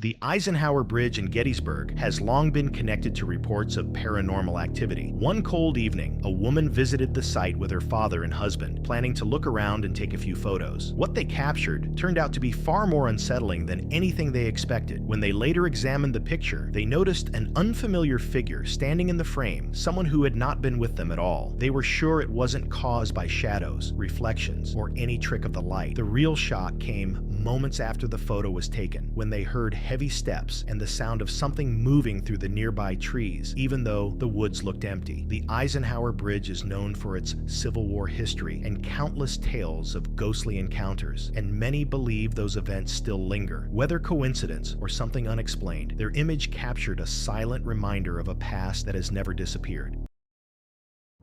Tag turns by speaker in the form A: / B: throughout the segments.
A: The Eisenhower Bridge in Gettysburg has long been connected to reports of paranormal activity. One cold evening, a woman visited the site with her father and husband, planning to look around and take a few photos. What they captured turned out to be far more unsettling than anything they expected. When they later examined the picture, they noticed an unfamiliar figure standing in the frame, someone who had not been with them at all. They were sure it wasn't caused by shadows, reflections, or any trick of the light. The real shock came moments after the photo was taken, when they heard heavy steps and the sound of something moving through the nearby trees, even though the woods looked empty. The Eisenhower Bridge is known for its Civil War history and countless tales of ghostly encounters, and many believe those events still linger. Whether coincidence or something unexplained, their image captured a silent reminder of a past that has never disappeared.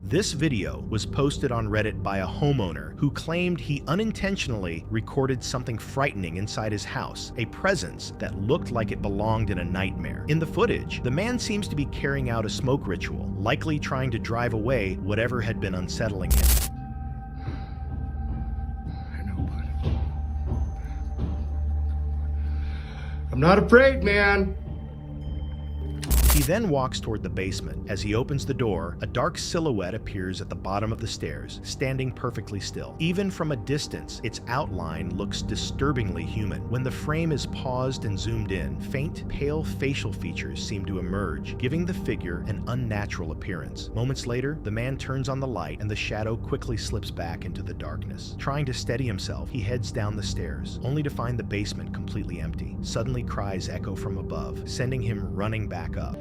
A: This video was posted on Reddit by a homeowner who claimed he unintentionally recorded something frightening inside his house, a presence that looked like it belonged in a nightmare. In the footage, the man seems to be carrying out a smoke ritual, likely trying to drive away whatever had been unsettling him.
B: I know, bud. I'm not afraid, man.
A: He then walks toward the basement. As he opens the door, a dark silhouette appears at the bottom of the stairs, standing perfectly still. Even from a distance, its outline looks disturbingly human. When the frame is paused and zoomed in, faint, pale facial features seem to emerge, giving the figure an unnatural appearance. Moments later, the man turns on the light and the shadow quickly slips back into the darkness. Trying to steady himself, he heads down the stairs, only to find the basement completely empty. Suddenly, cries echo from above, sending him running back up.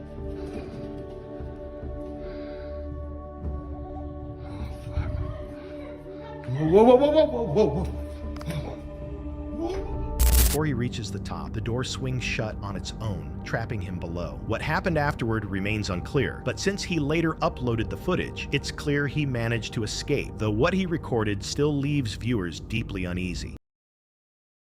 B: Whoa, whoa, whoa, whoa, whoa, whoa.
A: Before he reaches the top, the door swings shut on its own, trapping him below. What happened afterward remains unclear, but since he later uploaded the footage, it's clear he managed to escape, though what he recorded still leaves viewers deeply uneasy.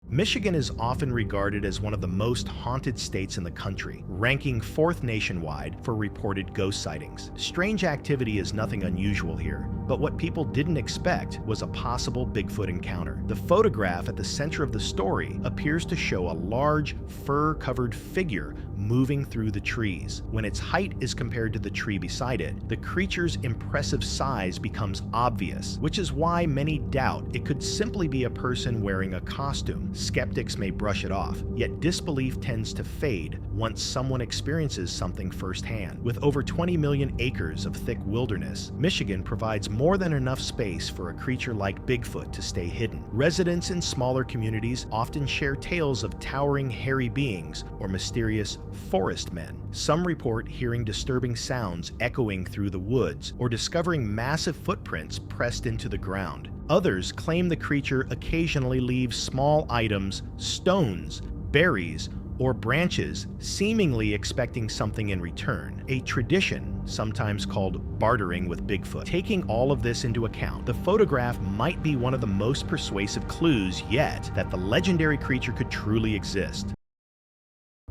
A: Michigan is often regarded as one of the most haunted states in the country, ranking 4th nationwide for reported ghost sightings. Strange activity is nothing unusual here, but what people didn't expect was a possible Bigfoot encounter. The photograph at the center of the story appears to show a large, fur-covered figure moving through the trees. When its height is compared to the tree beside it, the creature's impressive size becomes obvious, which is why many doubt it could simply be a person wearing a costume. Skeptics may brush it off, yet disbelief tends to fade once someone experiences something firsthand. With over 20 million acres of thick wilderness, Michigan provides more than enough space for a creature like Bigfoot to stay hidden. Residents in smaller communities often share tales of towering hairy beings or mysterious forest men. Some report hearing disturbing sounds echoing through the woods or discovering massive footprints pressed into the ground. Others claim the creature occasionally leaves small items, stones, berries, or branches, seemingly expecting something in return, a tradition sometimes called bartering with Bigfoot. Taking all of this into account, the photograph might be one of the most persuasive clues yet that the legendary creature could truly exist.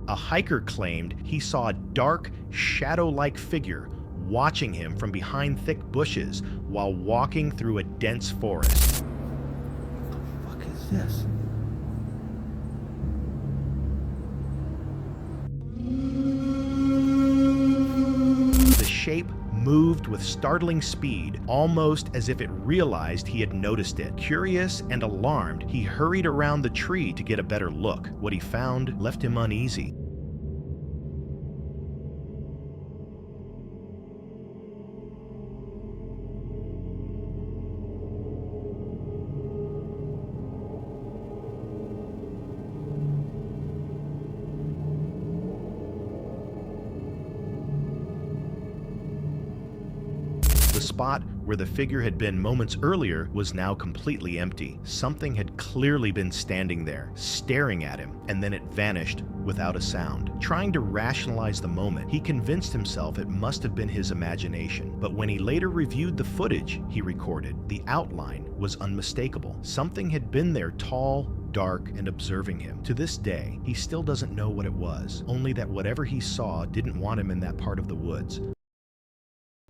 A: A hiker claimed he saw a dark, shadow-like figure watching him from behind thick bushes while walking through a dense forest.
B: What the fuck is this?
A: The shape moved with startling speed, almost as if it realized he had noticed it. Curious and alarmed, he hurried around the tree to get a better look. What he found left him uneasy. The spot where the figure had been moments earlier was now completely empty. Something had clearly been standing there, staring at him, and then it vanished without a sound. Trying to rationalize the moment, he convinced himself it must have been his imagination. But when he later reviewed the footage he recorded, the outline was unmistakable. Something had been there, tall, dark, and observing him. To this day, he still doesn't know what it was, only that whatever he saw didn't want him in that part of the woods.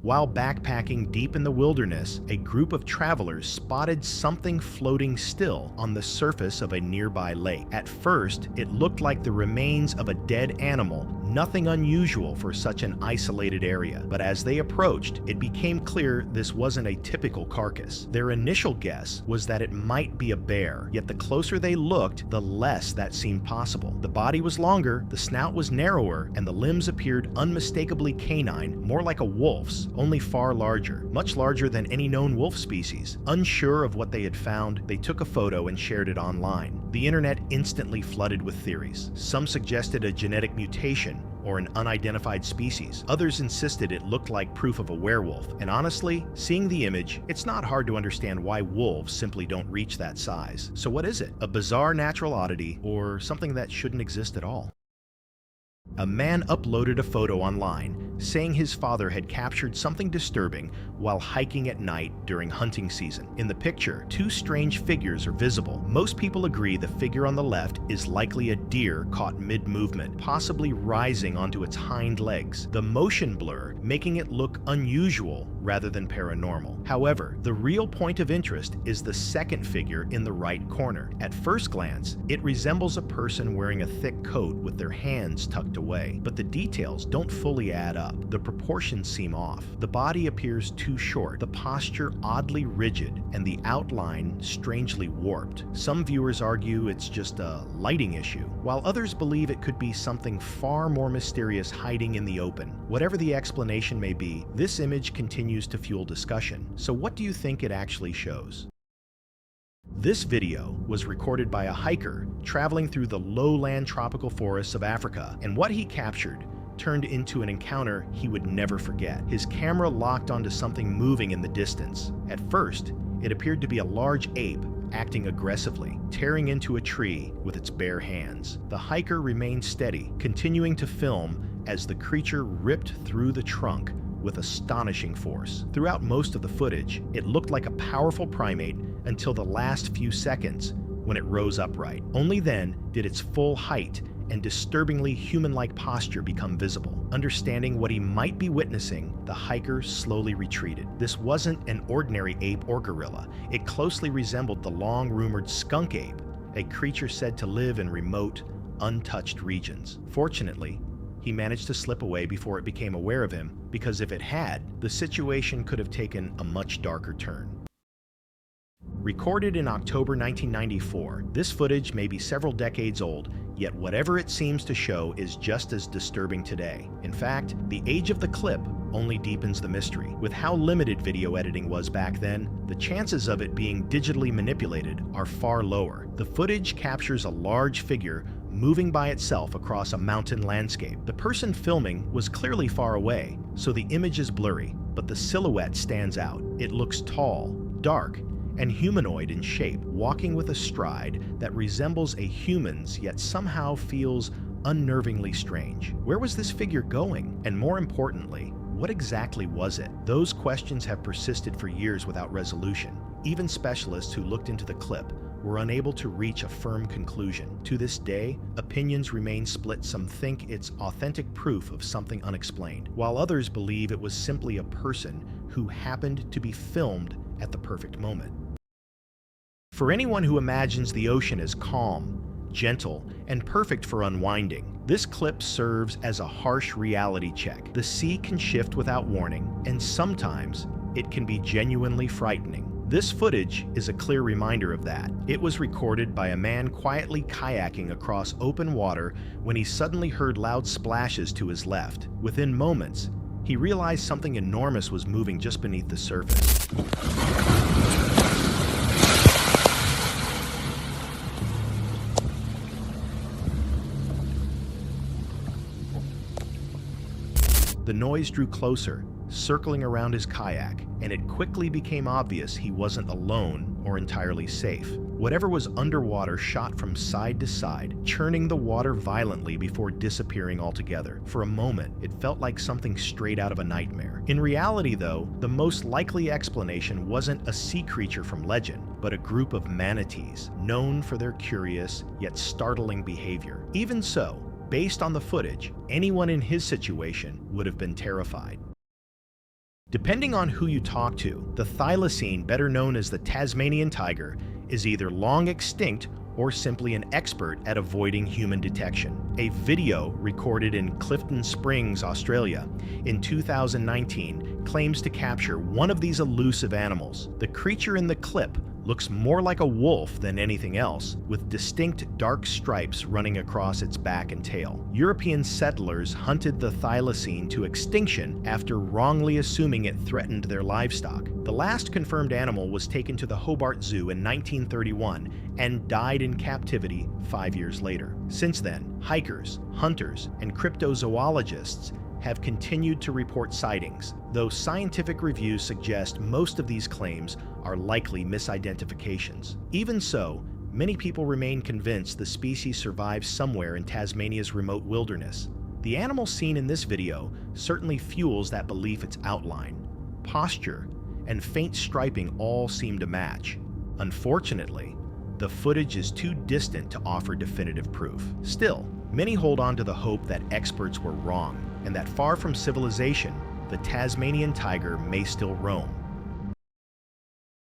A: While backpacking deep in the wilderness, a group of travelers spotted something floating still on the surface of a nearby lake. At first, it looked like the remains of a dead animal, nothing unusual for such an isolated area. But as they approached, it became clear this wasn't a typical carcass. Their initial guess was that it might be a bear, yet the closer they looked, the less that seemed possible. The body was longer, the snout was narrower, and the limbs appeared unmistakably canine, more like a wolf's, only far larger, much larger than any known wolf species. Unsure of what they had found, they took a photo and shared it online. The internet instantly flooded with theories. Some suggested a genetic mutation or an unidentified species. Others insisted it looked like proof of a werewolf. And honestly, seeing the image, it's not hard to understand why wolves simply don't reach that size. So what is it? A bizarre natural oddity or something that shouldn't exist at all? A man uploaded a photo online saying his father had captured something disturbing while hiking at night during hunting season. In the picture, two strange figures are visible. Most people agree the figure on the left is likely a deer caught mid-movement, possibly rising onto its hind legs, the motion blur making it look unusual rather than paranormal. However, the real point of interest is the second figure in the right corner. At first glance, it resembles a person wearing a thick coat with their hands tucked away, but the details don't fully add up. The proportions seem off. The body appears too short, the posture oddly rigid, and the outline strangely warped. Some viewers argue it's just a lighting issue, while others believe it could be something far more mysterious hiding in the open. Whatever the explanation may be, this image continues to fuel discussion. So what do you think it actually shows? This video was recorded by a hiker traveling through the lowland tropical forests of Africa, and what he captured turned into an encounter he would never forget. His camera locked onto something moving in the distance. At first, it appeared to be a large ape acting aggressively, tearing into a tree with its bare hands. The hiker remained steady, continuing to film as the creature ripped through the trunk with astonishing force. Throughout most of the footage, it looked like a powerful primate until the last few seconds when it rose upright. Only then did its full height and disturbingly human-like posture become visible. Understanding what he might be witnessing, the hiker slowly retreated. This wasn't an ordinary ape or gorilla. It closely resembled the long-rumored skunk ape, a creature said to live in remote, untouched regions. Fortunately, he managed to slip away before it became aware of him, because if it had, the situation could have taken a much darker turn. Recorded in October 1994, this footage may be several decades old, yet whatever it seems to show is just as disturbing today. In fact, the age of the clip only deepens the mystery. With how limited video editing was back then, the chances of it being digitally manipulated are far lower. The footage captures a large figure moving by itself across a mountain landscape. The person filming was clearly far away, so the image is blurry, but the silhouette stands out. It looks tall, dark, and humanoid in shape, walking with a stride that resembles a human's yet somehow feels unnervingly strange. Where was this figure going? And more importantly, what exactly was it? Those questions have persisted for years without resolution. Even specialists who looked into the clip were unable to reach a firm conclusion. To this day, opinions remain split. Some think it's authentic proof of something unexplained, while others believe it was simply a person who happened to be filmed at the perfect moment. For anyone who imagines the ocean as calm, gentle, and perfect for unwinding, this clip serves as a harsh reality check. The sea can shift without warning, and sometimes it can be genuinely frightening. This footage is a clear reminder of that. It was recorded by a man quietly kayaking across open water when he suddenly heard loud splashes to his left. Within moments, he realized something enormous was moving just beneath the surface. The noise drew closer, circling around his kayak, and it quickly became obvious he wasn't alone or entirely safe. Whatever was underwater shot from side to side, churning the water violently before disappearing altogether. For a moment, it felt like something straight out of a nightmare. In reality, though, the most likely explanation wasn't a sea creature from legend, but a group of manatees, known for their curious yet startling behavior. Even so, based on the footage, anyone in his situation would have been terrified. Depending on who you talk to, the thylacine, better known as the Tasmanian tiger, is either long extinct or simply an expert at avoiding human detection. A video recorded in Clifton Springs, Australia, in 2019 claims to capture one of these elusive animals. The creature in the clip looks more like a wolf than anything else, with distinct dark stripes running across its back and tail. European settlers hunted the thylacine to extinction after wrongly assuming it threatened their livestock. The last confirmed animal was taken to the Hobart Zoo in 1931 and died in captivity 5 years later. Since then, hikers, hunters, and cryptozoologists have continued to report sightings, though scientific reviews suggest most of these claims are likely misidentifications. Even so, many people remain convinced the species survives somewhere in Tasmania's remote wilderness. The animal seen in this video certainly fuels that belief. Its outline, posture, and faint striping all seem to match. Unfortunately, the footage is too distant to offer definitive proof. Still, many hold on to the hope that experts were wrong, and that far from civilization, the Tasmanian tiger may still roam.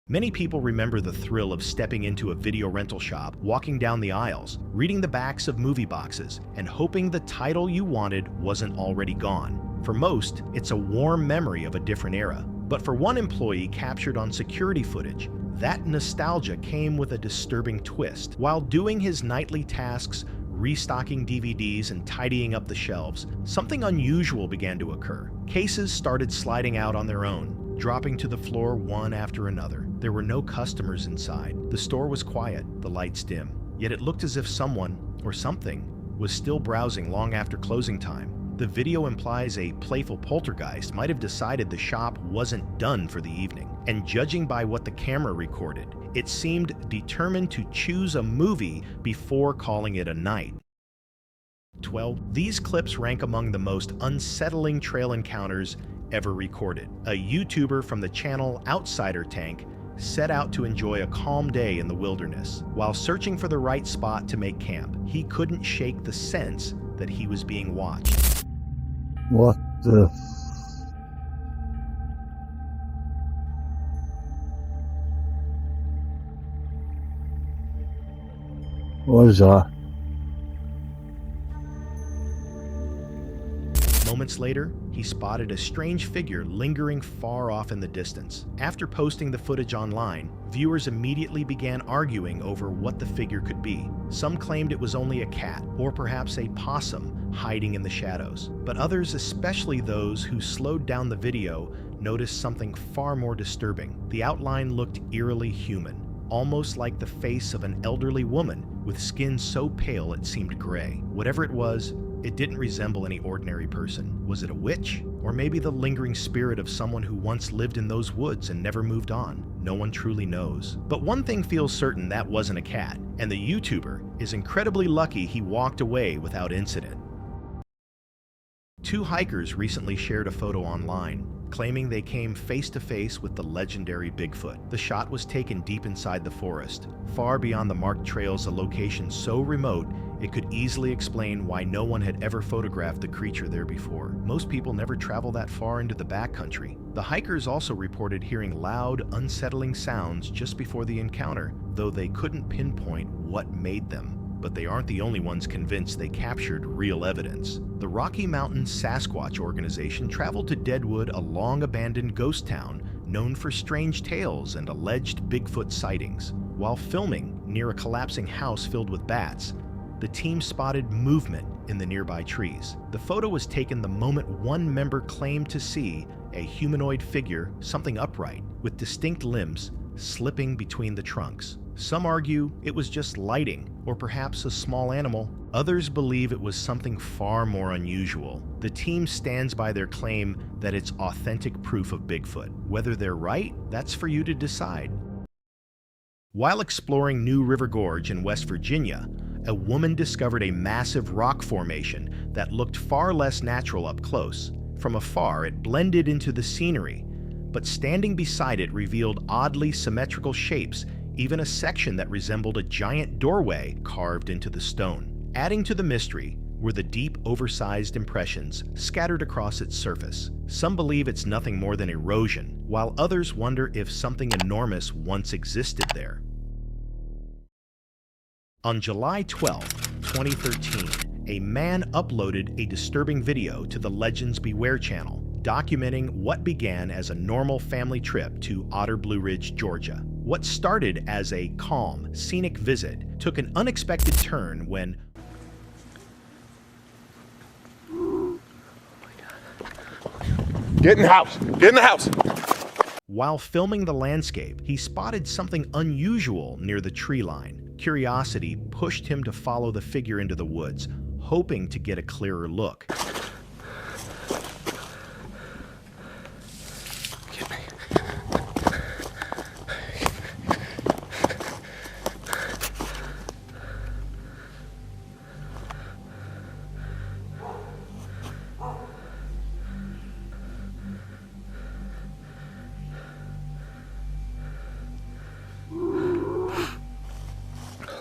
A: Many people remember the thrill of stepping into a video rental shop, walking down the aisles, reading the backs of movie boxes, and hoping the title you wanted wasn't already gone. For most, it's a warm memory of a different era. But for one employee captured on security footage, that nostalgia came with a disturbing twist. While doing his nightly tasks, restocking DVDs and tidying up the shelves, something unusual began to occur. Cases started sliding out on their own, dropping to the floor one after another. There were no customers inside. The store was quiet, the lights dim. Yet it looked as if someone, or something, was still browsing long after closing time. The video implies a playful poltergeist might have decided the shop wasn't done for the evening. And judging by what the camera recorded, it seemed determined to choose a movie before calling it a night. 12. These clips rank among the most unsettling trail encounters ever recorded. A YouTuber from the channel Outsider Tank set out to enjoy a calm day in the wilderness. While searching for the right spot to make camp, he couldn't shake the sense that he was being watched.
C: What the... What is that?
A: Moments later, he spotted a strange figure lingering far off in the distance. After posting the footage online, viewers immediately began arguing over what the figure could be. Some claimed it was only a cat, or perhaps a possum hiding in the shadows. But others, especially those who slowed down the video, noticed something far more disturbing. The outline looked eerily human, almost like the face of an elderly woman with skin so pale it seemed gray. Whatever it was, it didn't resemble any ordinary person. Was it a witch? Or maybe the lingering spirit of someone who once lived in those woods and never moved on? No one truly knows. But one thing feels certain: that wasn't a cat, and the YouTuber is incredibly lucky he walked away without incident. 2 hikers recently shared a photo online, claiming they came face to face with the legendary Bigfoot. The shot was taken deep inside the forest, far beyond the marked trails, a location so remote it could easily explain why no one had ever photographed the creature there before. Most people never travel that far into the backcountry. The hikers also reported hearing loud, unsettling sounds just before the encounter, though they couldn't pinpoint what made them. But they aren't the only ones convinced they captured real evidence. The Rocky Mountain Sasquatch organization traveled to Deadwood, a long-abandoned ghost town known for strange tales and alleged Bigfoot sightings. While filming near a collapsing house filled with bats, the team spotted movement in the nearby trees. The photo was taken the moment one member claimed to see a humanoid figure, something upright, with distinct limbs, slipping between the trunks. Some argue it was just lighting, or perhaps a small animal. Others believe it was something far more unusual. The team stands by their claim that it's authentic proof of Bigfoot. Whether they're right, that's for you to decide. While exploring New River Gorge in West Virginia, a woman discovered a massive rock formation that looked far less natural up close. From afar, it blended into the scenery, but standing beside it revealed oddly symmetrical shapes, even a section that resembled a giant doorway carved into the stone. Adding to the mystery, were the deep, oversized impressions scattered across its surface. Some believe it's nothing more than erosion, while others wonder if something enormous once existed there. On July 12, 2013, a man uploaded a disturbing video to the Legends Beware channel, documenting what began as a normal family trip to Otter Blue Ridge, Georgia. What started as a calm, scenic visit took an unexpected turn when
D: Get in the house! Get in the house!
A: while filming the landscape, he spotted something unusual near the tree line. Curiosity pushed him to follow the figure into the woods, hoping to get a clearer look.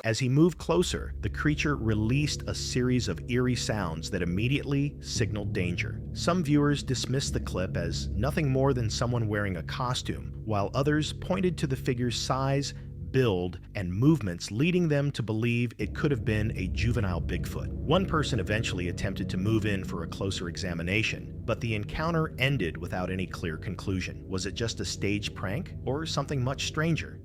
A: As he moved closer, the creature released a series of eerie sounds that immediately signaled danger. Some viewers dismissed the clip as nothing more than someone wearing a costume, while others pointed to the figure's size, build, and movements, leading them to believe it could have been a juvenile Bigfoot. One person eventually attempted to move in for a closer examination, but the encounter ended without any clear conclusion. Was it just a staged prank, or something much stranger?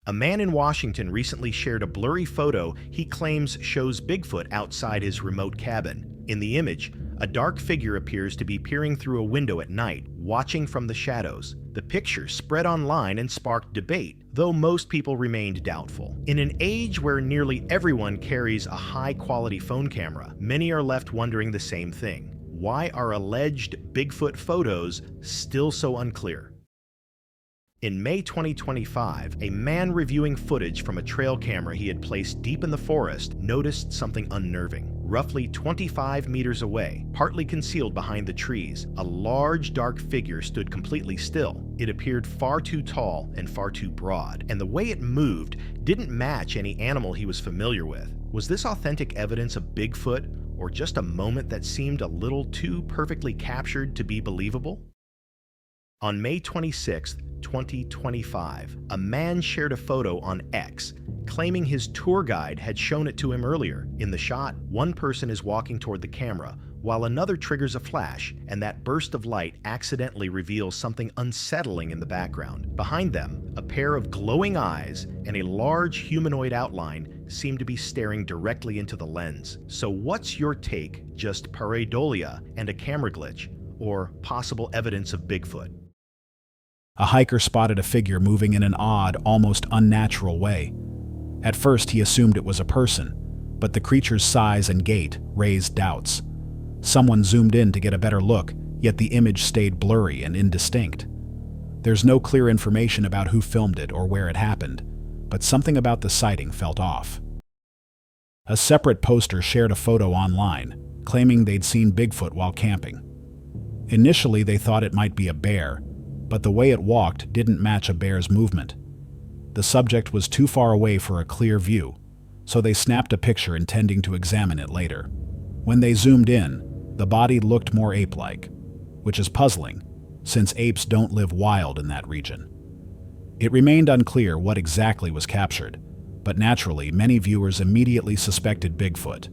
A: A man in Washington recently shared a blurry photo he claims shows Bigfoot outside his remote cabin. In the image, a dark figure appears to be peering through a window at night, watching from the shadows. The picture spread online and sparked debate, though most people remained doubtful. In an age where nearly everyone carries a high-quality phone camera, many are left wondering the same thing. Why are alleged Bigfoot photos still so unclear? In May 2025, a man reviewing footage from a trail camera he had placed deep in the forest noticed something unnerving. Roughly 25 meters away, partly concealed behind the trees, a large dark figure stood completely still. It appeared far too tall and far too broad, and the way it moved didn't match any animal he was familiar with. Was this authentic evidence of Bigfoot, or just a moment that seemed a little too perfectly captured to be believable? On May 26, 2025, a man shared a photo on X, claiming his tour guide had shown it to him earlier. In the shot, one person is walking toward the camera, while another triggers a flash, and that burst of light accidentally reveals something unsettling in the background. Behind them, a pair of glowing eyes and a large humanoid outline seem to be staring directly into the lens. So what's your take? Just pareidolia and a camera glitch, or possible evidence of Bigfoot?
E: A hiker spotted a figure moving in an odd, almost unnatural way. At first, he assumed it was a person, but the creature's size and gait raised doubts. Someone zoomed in to get a better look, yet the image stayed blurry and indistinct. There's no clear information about who filmed it or where it happened, but something about the sighting felt off. A separate poster shared a photo online, claiming they'd seen Bigfoot while camping. Initially, they thought it might be a bear, but the way it walked didn't match a bear's movement. The subject was too far away for a clear view, so they snapped a picture intending to examine it later. When they zoomed in, the body looked more ape-like, which is puzzling, since apes don't live wild in that region. It remained unclear what exactly was captured, but naturally, many viewers immediately suspected Bigfoot.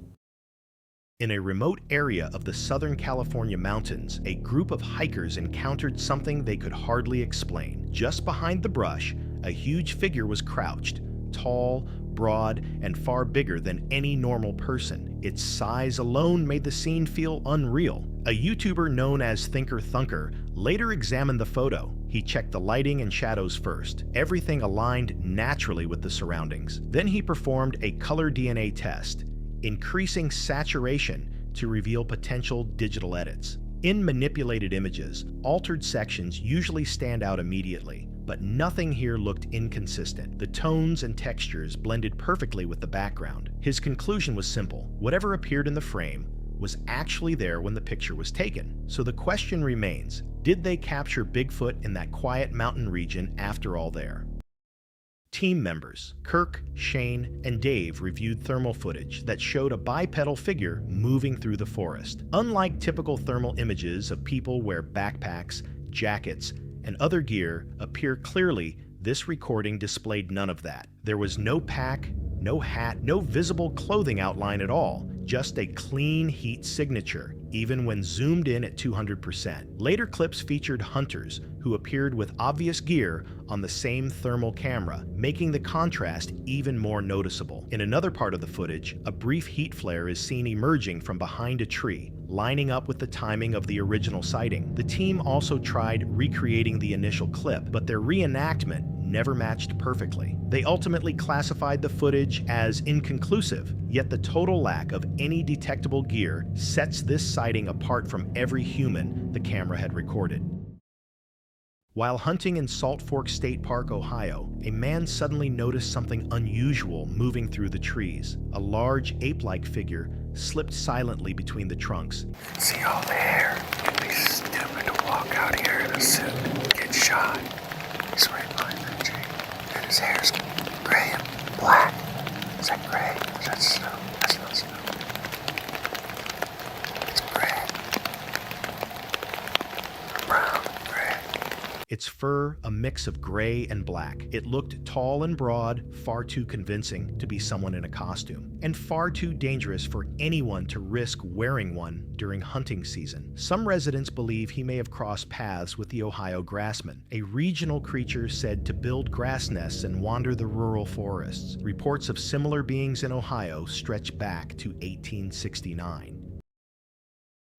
A: In a remote area of the Southern California mountains, a group of hikers encountered something they could hardly explain. Just behind the brush, a huge figure was crouched, tall, broad, and far bigger than any normal person. Its size alone made the scene feel unreal. A YouTuber known as Thinker Thunker later examined the photo. He checked the lighting and shadows first. Everything aligned naturally with the surroundings. Then he performed a color DNA test, increasing saturation to reveal potential digital edits. In manipulated images, altered sections usually stand out immediately, but nothing here looked inconsistent. The tones and textures blended perfectly with the background. His conclusion was simple. Whatever appeared in the frame was actually there when the picture was taken. So the question remains, did they capture Bigfoot in that quiet mountain region after all there? Team members Kirk, Shane, and Dave reviewed thermal footage that showed a bipedal figure moving through the forest. Unlike typical thermal images of people wear backpacks, jackets, and other gear appear clearly, this recording displayed none of that. There was no pack, no hat, no visible clothing outline at all, just a clean heat signature, even when zoomed in at 200%. Later clips featured hunters who appeared with obvious gear on the same thermal camera, making the contrast even more noticeable. In another part of the footage, a brief heat flare is seen emerging from behind a tree, lining up with the timing of the original sighting. The team also tried recreating the initial clip, but their reenactment never matched perfectly. They ultimately classified the footage as inconclusive, yet the total lack of any detectable gear sets this sighting apart from every human the camera had recorded. While hunting in Salt Fork State Park, Ohio, a man suddenly noticed something unusual moving through the trees. A large ape-like figure slipped silently between the trunks.
F: See all the hair? It'd be stupid to walk out here in a suit and get shot. He's right behind that tree. And his hair's gray and black. Is that gray? Is that snow? That's not snow. It's gray. Brown, gray.
A: Its fur a mix of gray and black. It looked tall and broad, far too convincing to be someone in a costume, and far too dangerous for anyone to risk wearing one during hunting season. Some residents believe he may have crossed paths with the Ohio grassman, a regional creature said to build grass nests and wander the rural forests. Reports of similar beings in Ohio stretch back to 1869.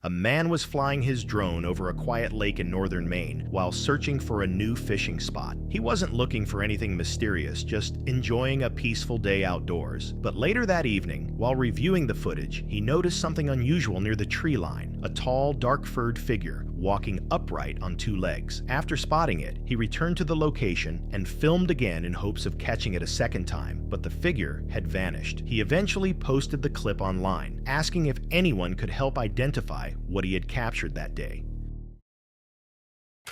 A: A man was flying his drone over a quiet lake in northern Maine while searching for a new fishing spot. He wasn't looking for anything mysterious, just enjoying a peaceful day outdoors. But later that evening, while reviewing the footage, he noticed something unusual near the tree line, a tall, dark-furred figure walking upright on two legs. After spotting it, he returned to the location and filmed again in hopes of catching it a second time, but the figure had vanished. He eventually posted the clip online, asking if anyone could help identify what he had captured that day.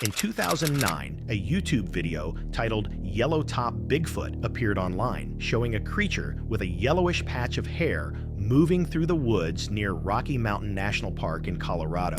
A: In 2009, a YouTube video titled "Yellow Top Bigfoot" appeared online, showing a creature with a yellowish patch of hair moving through the woods near Rocky Mountain National Park in Colorado.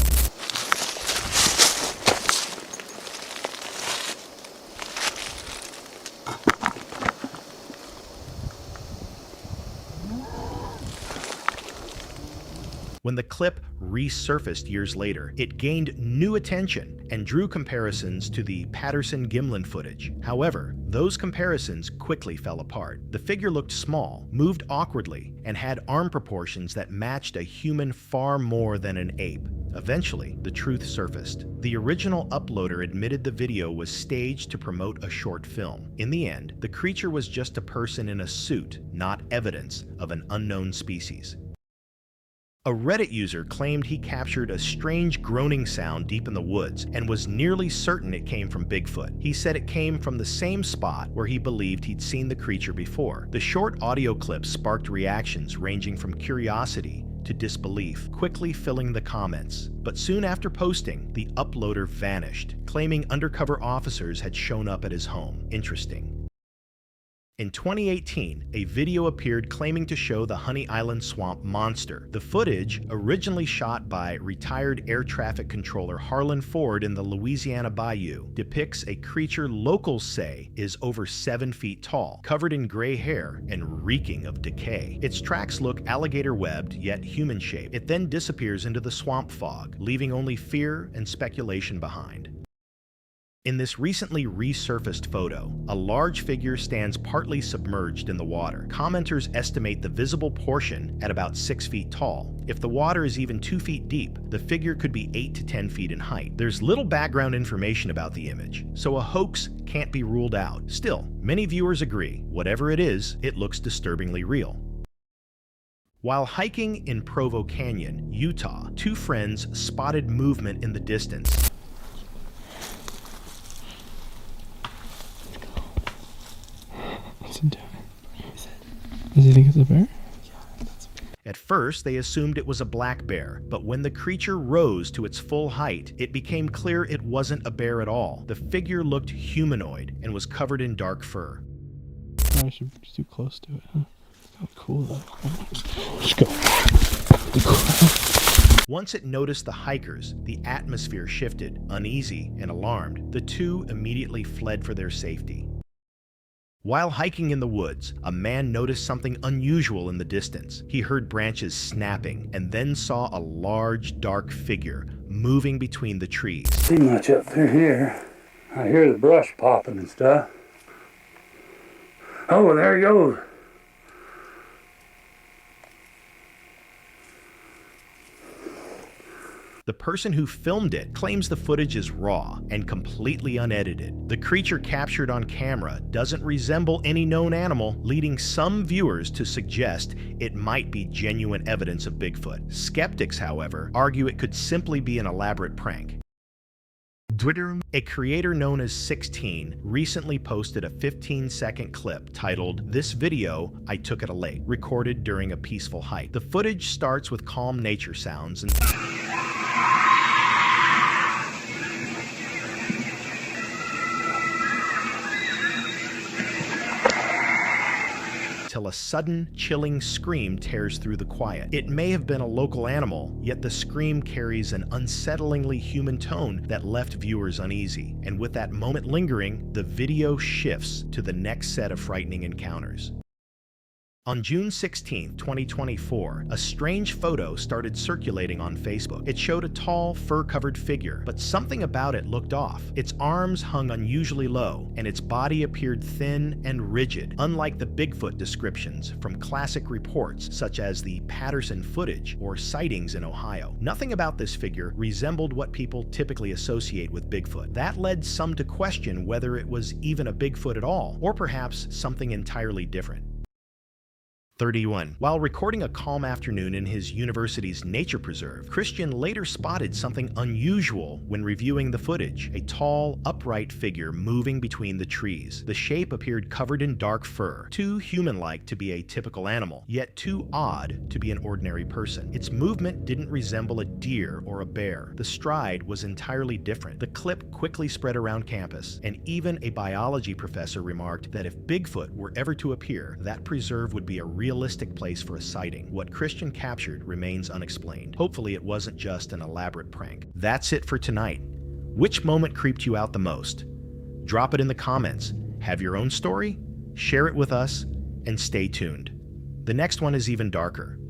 A: When the clip resurfaced years later, it gained new attention and drew comparisons to the Patterson-Gimlin footage. However, those comparisons quickly fell apart. The figure looked small, moved awkwardly, and had arm proportions that matched a human far more than an ape. Eventually, the truth surfaced. The original uploader admitted the video was staged to promote a short film. In the end, the creature was just a person in a suit, not evidence of an unknown species. A Reddit user claimed he captured a strange groaning sound deep in the woods and was nearly certain it came from Bigfoot. He said it came from the same spot where he believed he'd seen the creature before. The short audio clip sparked reactions ranging from curiosity to disbelief, quickly filling the comments. But soon after posting, the uploader vanished, claiming undercover officers had shown up at his home. Interesting. In 2018, a video appeared claiming to show the Honey Island Swamp monster. The footage, originally shot by retired air traffic controller Harlan Ford in the Louisiana bayou, depicts a creature locals say is over 7 feet tall, covered in gray hair and reeking of decay. Its tracks look alligator-webbed, yet human-shaped. It then disappears into the swamp fog, leaving only fear and speculation behind. In this recently resurfaced photo, a large figure stands partly submerged in the water. Commenters estimate the visible portion at about 6 feet tall. If the water is even 2 feet deep, the figure could be 8 to 10 feet in height. There's little background information about the image, so a hoax can't be ruled out. Still, many viewers agree, whatever it is, it looks disturbingly real. While hiking in Provo Canyon, Utah, two friends spotted movement in the distance.
G: Does he think it's a bear?
A: At first, they assumed it was a black bear, but when the creature rose to its full height, it became clear it wasn't a bear at all. The figure looked humanoid and was covered in dark fur.
G: I should be too close to it, huh? Oh, cool though. Let's go.
A: Once it noticed the hikers, the atmosphere shifted. Uneasy and alarmed, the two immediately fled for their safety. While hiking in the woods, a man noticed something unusual in the distance. He heard branches snapping and then saw a large, dark figure moving between the trees.
C: See much up through here. I hear the brush popping and stuff. Oh, there he goes.
A: The person who filmed it claims the footage is raw and completely unedited. The creature captured on camera doesn't resemble any known animal, leading some viewers to suggest it might be genuine evidence of Bigfoot. Skeptics, however, argue it could simply be an elaborate prank. A creator known as 16 recently posted a 15-second clip titled, "This video I took at a lake," recorded during a peaceful hike. The footage starts with calm nature sounds and till a sudden, chilling scream tears through the quiet. It may have been a local animal, yet the scream carries an unsettlingly human tone that left viewers uneasy. And with that moment lingering, the video shifts to the next set of frightening encounters. On June 16, 2024, a strange photo started circulating on Facebook. It showed a tall, fur-covered figure, but something about it looked off. Its arms hung unusually low, and its body appeared thin and rigid, unlike the Bigfoot descriptions from classic reports such as the Patterson footage or sightings in Ohio. Nothing about this figure resembled what people typically associate with Bigfoot. That led some to question whether it was even a Bigfoot at all, or perhaps something entirely different. 31. While recording a calm afternoon in his university's nature preserve, Christian later spotted something unusual when reviewing the footage. A tall, upright figure moving between the trees. The shape appeared covered in dark fur, too human-like to be a typical animal, yet too odd to be an ordinary person. Its movement didn't resemble a deer or a bear. The stride was entirely different. The clip quickly spread around campus, and even a biology professor remarked that if Bigfoot were ever to appear, that preserve would be a realistic place for a sighting. What Christian captured remains unexplained. Hopefully it wasn't just an elaborate prank. That's it for tonight. Which moment creeped you out the most? Drop it in the comments. Have your own story? Share it with us, and stay tuned. The next one is even darker.